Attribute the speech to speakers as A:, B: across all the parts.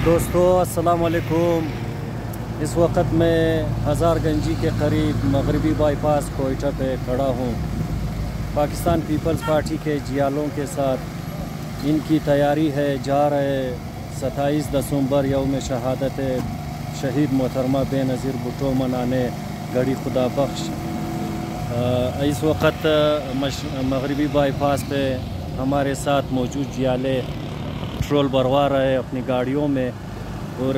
A: دوستو السلام علیکم۔ اس وقت میں ہزار گنجی کے قریب مغربی بائی پاس کوئٹہ پہ کھڑا ہوں۔ پاکستان پیپلز پارٹی کے جیالوں کے ساتھ ان کی تیاری ہے، جا رہے 27 دسمبر یوم شہادت شہید محترمہ بے نظیر بھٹو منانے گڑھی خدا بخش۔ اس وقت مغربی بائی پاس پہ ہمارے ساتھ موجود جیالے پٹرول بھروا رہے اپنی گاڑیوں میں، اور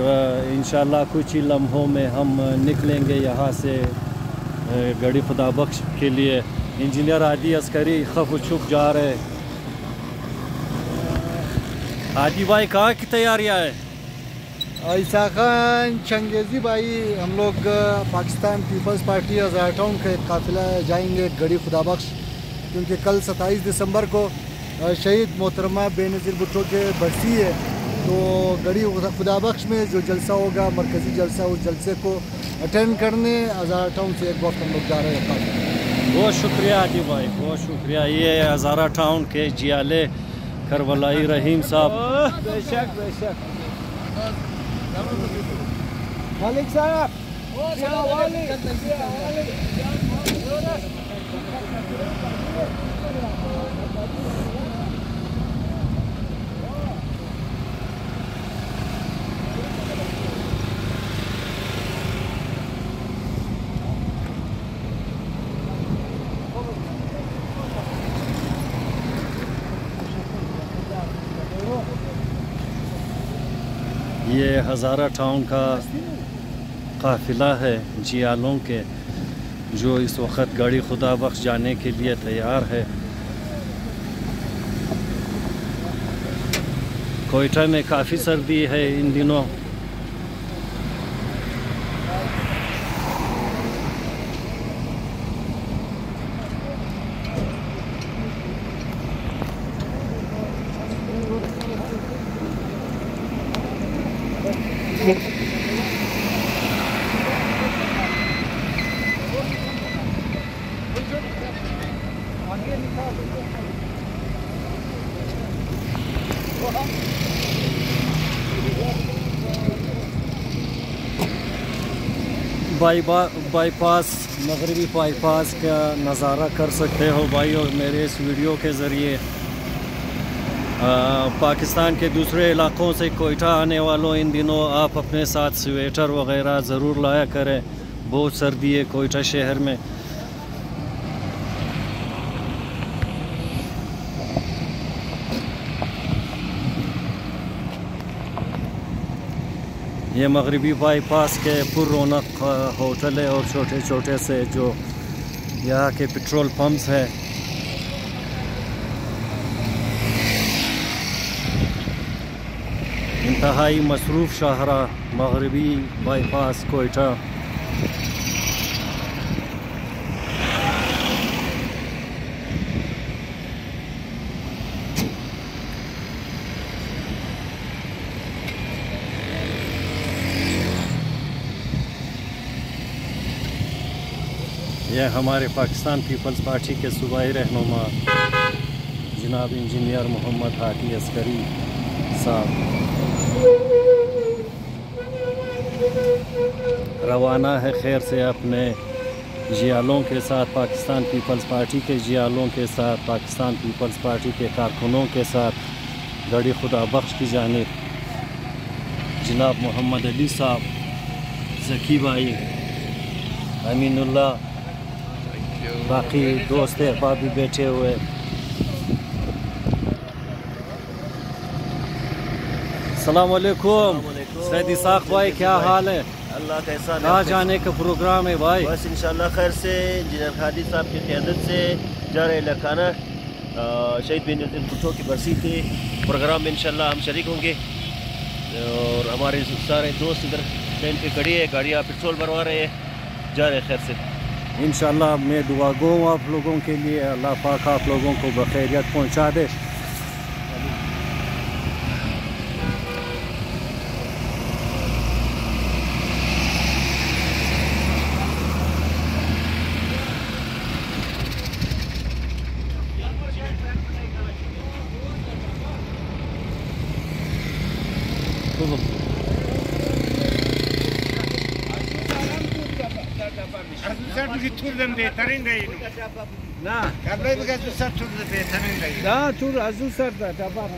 A: انشاءاللہ کچھ ہی لمحوں میں ہم نکلیں گے یہاں سے گڑھی خدا بخش کے لیے۔ انجینئر عادی عسکری خف و چھپ جا رہے۔ عادی بھائی کہاں کی تیاریاں ہے؟
B: عیسیٰ خان چنگیزی بھائی، ہم لوگ پاکستان پیپلز پارٹی ہزار ٹاؤن کا ایک قافلہ جائیں گے گڑھی خدا بخش، کیونکہ کل 27 دسمبر کو شہید محترمہ بے نظیر بھٹو کے برسی ہے۔ تو گڑھی خدا بخش میں جو جلسہ ہوگا، مرکزی جلسہ، اس جلسے کو اٹینڈ کرنے ہزارہ ٹاؤن سے ایک وقت ہم لوگ جا رہے ہیں۔
A: بہت شکریہ عادی بھائی، بہت شکریہ۔ یہ ہزارہ ٹاؤن کے جیالے کربلائی رحیم صاحب۔
B: بے شک بے شک مالک صاحب،
A: یہ ہزارہ ٹاؤن کا قافلہ ہے جیالوں کے، جو اس وقت گڑھی خدا بخش جانے کے لیے تیار ہے۔ کوئٹہ میں کافی سردی ہے ان دنوں۔ بائی پاس، مغربی بائی پاس کا نظارہ کر سکتے ہو بھائی، اور میرے اس ویڈیو کے ذریعے پاکستان کے دوسرے علاقوں سے کوئٹہ آنے والوں ان دنوں آپ اپنے ساتھ سویٹر وغیرہ ضرور لایا کریں، بہت سردی ہے کوئٹہ شہر میں۔ یہ مغربی بائی پاس کے پر رونق ہوٹل ہے اور چھوٹے چھوٹے سے جو یہاں کے پٹرول پمپس ہیں۔ انتہائی مصروف شاہراہ مغربی بائی پاس کوئٹہ۔ یہ ہمارے پاکستان پیپلز پارٹی کے صوبائی رہنما جناب انجینئر محمد عادی عسکری صاحب روانہ ہے خیر سے اپنے جیالوں کے ساتھ، پاکستان پیپلز پارٹی کے جیالوں کے ساتھ، پاکستان پیپلز پارٹی کے کارکنوں کے ساتھ گڑھی خدا بخش کی جانب۔ جناب محمد علی صاحب، ذکی بھائی، امین اللہ، باقی دوست احباب بھی بیٹھے ہوئے۔ السلام علیکم سید اسحاق بھائی، کیا حال ہے؟
C: اللہ کا احسان ہے۔
A: کہاں جانے کا پروگرام ہے بھائی؟
C: بس انشاءاللہ خیر سے انجینئر عادی صاحب کی قیادت سے جا رہے لکھانہ، شہید بے نظیر بھٹو کی برسی تھی۔ پروگرام میں انشاءاللہ ہم شریک ہوں گے، اور ہمارے سارے دوست ادھر ٹرین پہ کھڑی ہے، گاڑیاں پٹرول بھروا رہے ہیں، جا رہے خیر سے۔
A: انشاءاللہ میں دعا گو ہوں آپ لوگوں کے لیے، اللہ پاک آپ لوگوں کو بخیریت پہنچا دے۔
D: سر بگی تردم بهترین دهینو
B: نه
D: قبل بگی از سر ترد بهترین دهینو
B: نه تور از اون سر ده دبار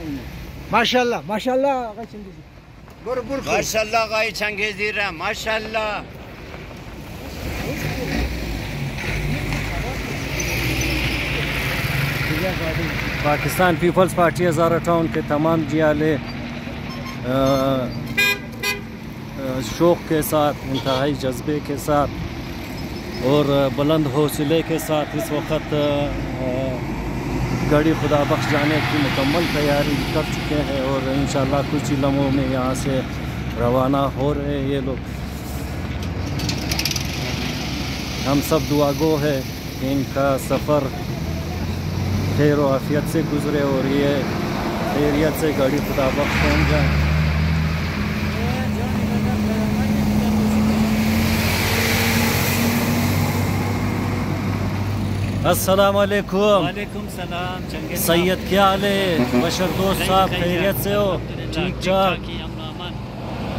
B: ماشاءالله ماشاءالله آقای چنگیزی برو
D: ماشالله آقای چنگیزی را ماشالله
A: پاکستان پیپلز پارٹی ہزارہ ٹاؤن کے تمام جیالے شوق کے ساتھ انتہائی جذبے کے ساتھ اور بلند حوصلے کے ساتھ اس وقت گڑھی خدا بخش جانے کی مکمل تیاری کر چکے ہیں اور انشاءاللہ کچھ ہی لمحوں میں یہاں سے روانہ ہو رہے ہیں یہ لوگ. ہم سب دعا گو ہے کہ ان کا سفر خیر و عافیت سے گزرے اور یہ خیریت سے گاڑی خدا بخش پہنچ جائیں. السلام علیکم.
E: وعلیکم السلام.
A: سید کیا حال ہے؟ بشر دوست صاحب خیریت سے ہو؟ ٹھیک ٹھاک.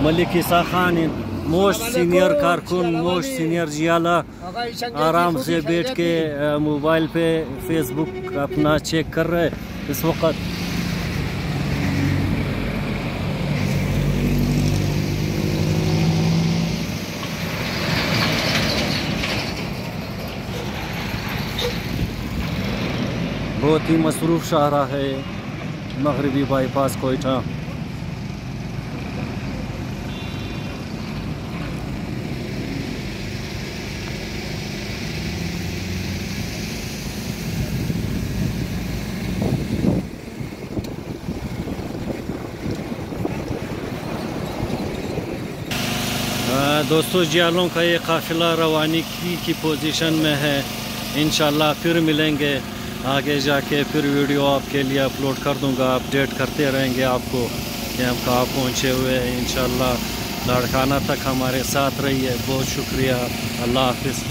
A: ملک عیسیٰ خان موسٹ سینئر کارکن موسٹ سینئر جیالہ آرام سے بیٹھ کے موبائل پہ فیس بک اپنا چیک کر رہے اس وقت. بہت ہی مصروف شاہراہ ہے مغربی بائی پاس کوئٹہ. دوستو جیالوں کا یہ قافلہ روانگی کی پوزیشن میں ہے. انشاءاللہ پھر ملیں گے آگے جا کے, پھر ویڈیو آپ کے لیے اپلوڈ کر دوں گا. اپڈیٹ کرتے رہیں گے آپ کو کہ ہم کہاں پہنچے ہوئے ہیں. انشاءاللہ لاڑکانہ تک ہمارے ساتھ رہیے. بہت شکریہ. اللہ حافظ.